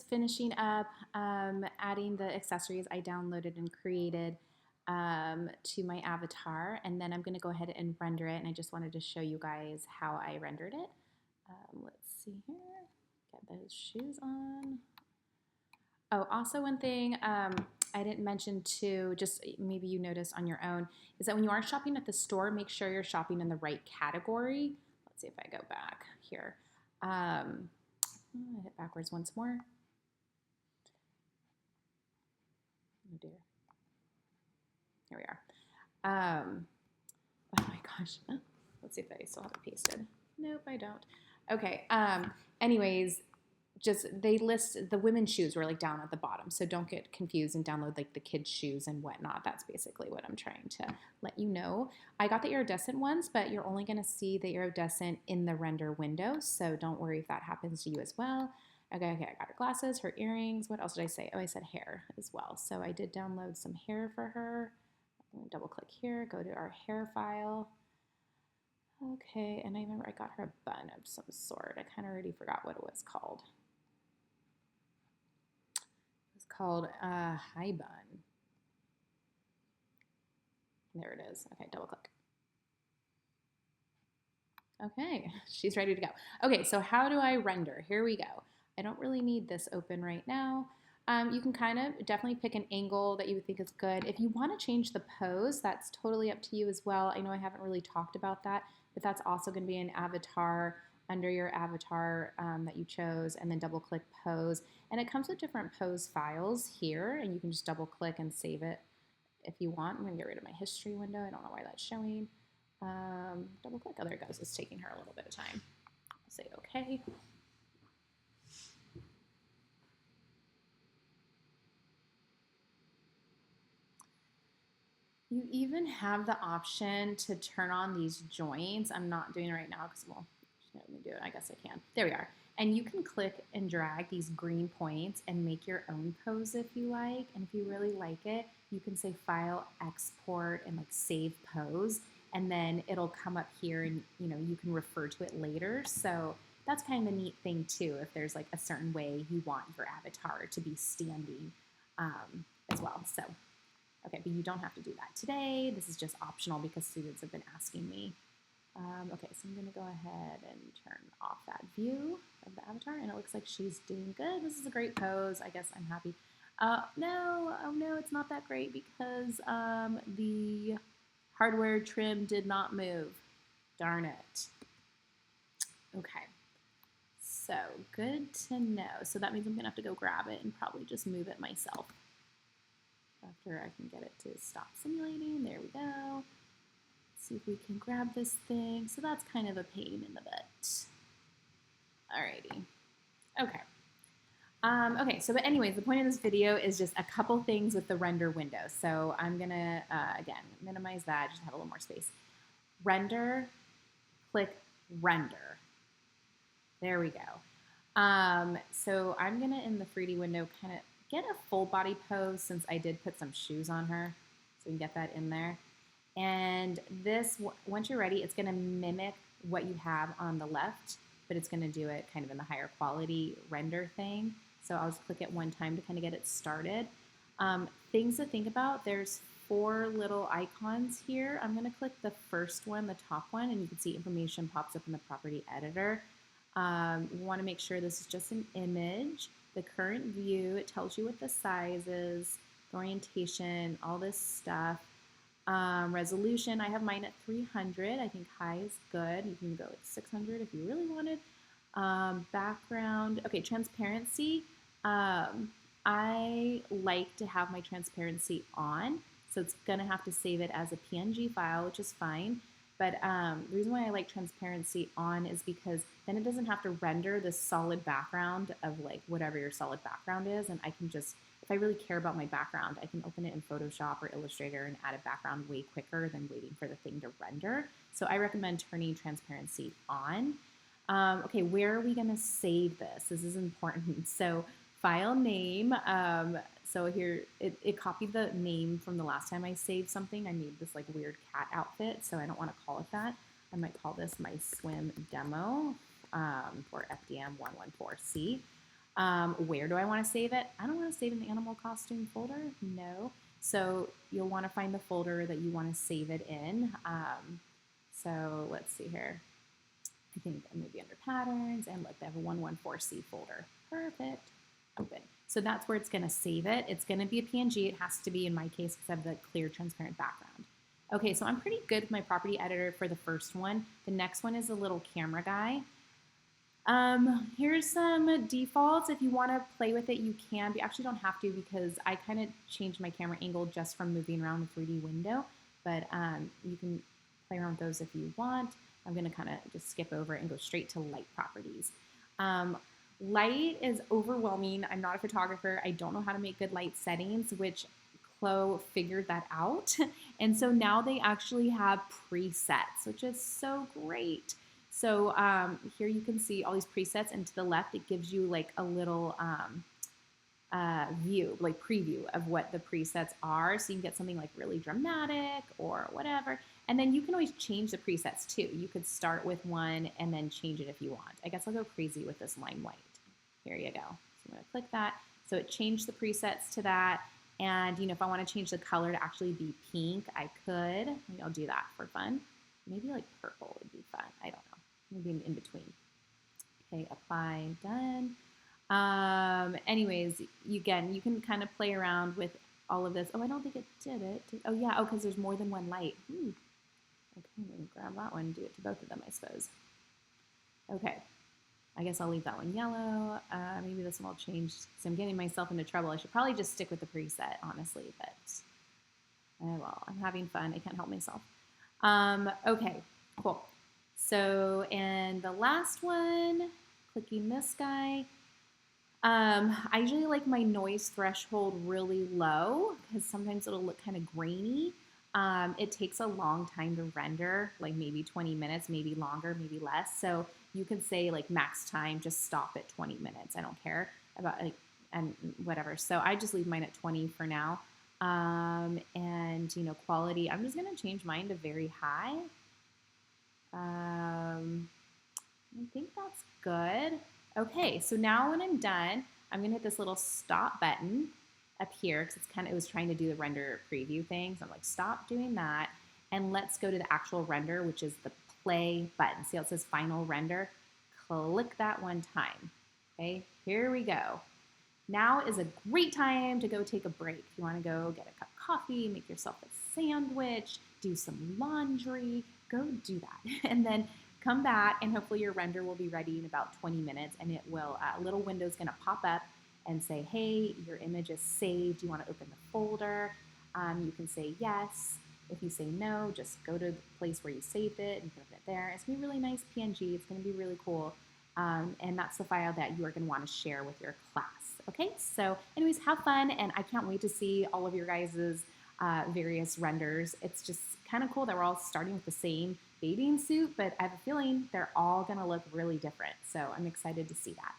just finishing up adding the accessories I downloaded and created to my avatar, and then I'm going to go ahead and render it, and I just wanted to show you guys how I rendered it. Let's see here. Get those shoes on. Oh, also one thing I didn't mention too, just maybe you notice on your own, is that when you are shopping at the store, make sure you're shopping in the right category. Let's see if I go back here. Hit backwards once more. Oh dear. Here we are. Oh my gosh. Let's see if I still have it pasted. Nope, I don't. Okay. Anyways, just they list the women's shoes were like down at the bottom, so don't get confused and download like the kids' shoes and whatnot. That's basically what I'm trying to let you know. I got the iridescent ones, but you're only going to see the iridescent in the render window, so don't worry if that happens to you as well. Okay, I got her glasses, her earrings. What else did I say? Oh, I said hair as well. So I did download some hair for her. I'm going to double click here, go to our hair file. Okay, and I remember I got her a bun of some sort. I kind of already forgot what it was called. It was called high bun. There it is. Okay, double click. Okay, she's ready to go. Okay, so how do I render? Here we go. I don't really need this open right now. You can kind of definitely pick an angle that you would think is good. If you want to change the pose, that's totally up to you as well. I know I haven't really talked about that, but that's also going to be an avatar under your avatar that you chose, and then double click pose. And it comes with different pose files here, and you can just double click and save it if you want. I'm going to get rid of my history window. I don't know why that's showing. Double click. Oh, there it goes. It's taking her a little bit of time. I'll say okay. You even have the option to turn on these joints. I'm not doing it right now because, well, let me do it. I guess I can. There we are. And you can click and drag these green points and make your own pose if you like. And if you really like it, you can say File, Export, and like Save Pose. And then it'll come up here and, you know, you can refer to it later. So that's kind of a neat thing too, if there's like a certain way you want your avatar to be standing as well. So. Okay, but you don't have to do that today. This is just optional because students have been asking me. Okay, so I'm going to go ahead and turn off that view of the avatar, and it looks like she's doing good. This is a great pose. I guess I'm happy. No, oh no, it's not that great because the hardware trim did not move. Darn it. Okay, so good to know. So that means I'm going to have to go grab it and probably just move it myself. After I can get it to stop simulating. There we go. Let's see if we can grab this thing. So that's kind of a pain in the butt. Alrighty. Okay. Okay, so but anyways, the point of this video is just a couple things with the render window. So I'm gonna, again, minimize that, just have a little more space. Render, click render. There we go. So I'm gonna, in the 3D window, kind of get a full body pose since I did put some shoes on her. So we can get that in there. And this, once you're ready, it's gonna mimic what you have on the left, but it's gonna do it kind of in the higher quality render thing. So I'll just click it one time to kind of get it started. Things to think about, there's 4 little icons here. I'm gonna click the first one, the top one, and you can see information pops up in the property editor. You wanna make sure this is just an image. The current view, it tells you what the size is, the orientation, all this stuff. Resolution, I have mine at 300. I think high is good. You can go like 600 if you really wanted. Background, okay, transparency. I like to have my transparency on, so it's gonna have to save it as a PNG file, which is fine. But the reason why I like transparency on is because then it doesn't have to render this solid background of like whatever your solid background is. And I can just, if I really care about my background, I can open it in Photoshop or Illustrator and add a background way quicker than waiting for the thing to render. So I recommend turning transparency on. Okay, where are we gonna save this? This is important. So file name, so here, it copied the name from the last time I saved something. I made this like weird cat outfit, so I don't want to call it that. I might call this my swim demo for FDM 114C. Where do I want to save it? I don't want to save in the animal costume folder. No. So you'll want to find the folder that you want to save it in. So let's see here. I think maybe under patterns, and look, they have a 114C folder. Perfect. Open. So that's where it's going to save it. It's going to be a PNG. It has to be, in my case, because I have the clear, transparent background. Okay, so I'm pretty good with my property editor for the first one. The next one is a little camera guy. Here's some defaults. If you want to play with it, you can. You actually don't have to, because I kind of changed my camera angle just from moving around the 3D window, but you can play around with those if you want. I'm going to kind of just skip over it and go straight to light properties. Light is overwhelming. I'm not a photographer. I don't know how to make good light settings, which CLO figured that out. And so now they actually have presets, which is so great. So here you can see all these presets, and to the left it gives you like a little view, like preview of what the presets are. So you can get something like really dramatic or whatever. And then you can always change the presets too. You could start with one and then change it if you want. I guess I'll go crazy with this lime white. Here you go. So I'm going to click that. So it changed the presets to that. And if I want to change the color to actually be pink, I could. Maybe I'll do that for fun. Maybe like purple would be fun. I don't know. Maybe in between. Okay, apply, done. Anyways, you can kind of play around with all of this. Oh, I don't think it did it. Oh yeah, because there's more than one light. Okay, I'm going to grab that one and do it to both of them, I suppose. Okay, I guess I'll leave that one yellow. Maybe this one will change because I'm getting myself into trouble. I should probably just stick with the preset, honestly, but well, I'm having fun. I can't help myself. Okay, cool. So, and the last one, clicking this guy. I usually like my noise threshold really low because sometimes it'll look kind of grainy. It takes a long time to render, like maybe 20 minutes, maybe longer, maybe less. So you can say like max time, just stop at 20 minutes. I don't care about like, and whatever. So I just leave mine at 20 for now. And quality, I'm just gonna change mine to very high. I think that's good. Okay, so now when I'm done, I'm gonna hit this little stop button up here because it was trying to do the render preview thing. So I'm like, stop doing that, and let's go to the actual render, which is the play button. See how it says final render? Click that one time. Okay, here we go. Now is a great time to go take a break. If you want to go get a cup of coffee, make yourself a sandwich, do some laundry, go do that. And then come back, and hopefully your render will be ready in about 20 minutes, and it will, a little window is going to pop up and say, hey, your image is saved. Do you want to open the folder? You can say yes. If you say no, just go to the place where you saved it and put it there. It's going to be a really nice PNG. It's going to be really cool. And that's the file that you are going to want to share with your class. Okay, so anyways, have fun, and I can't wait to see all of your guys' various renders. It's just kind of cool that we're all starting with the same bathing suit, but I have a feeling they're all going to look really different. So I'm excited to see that.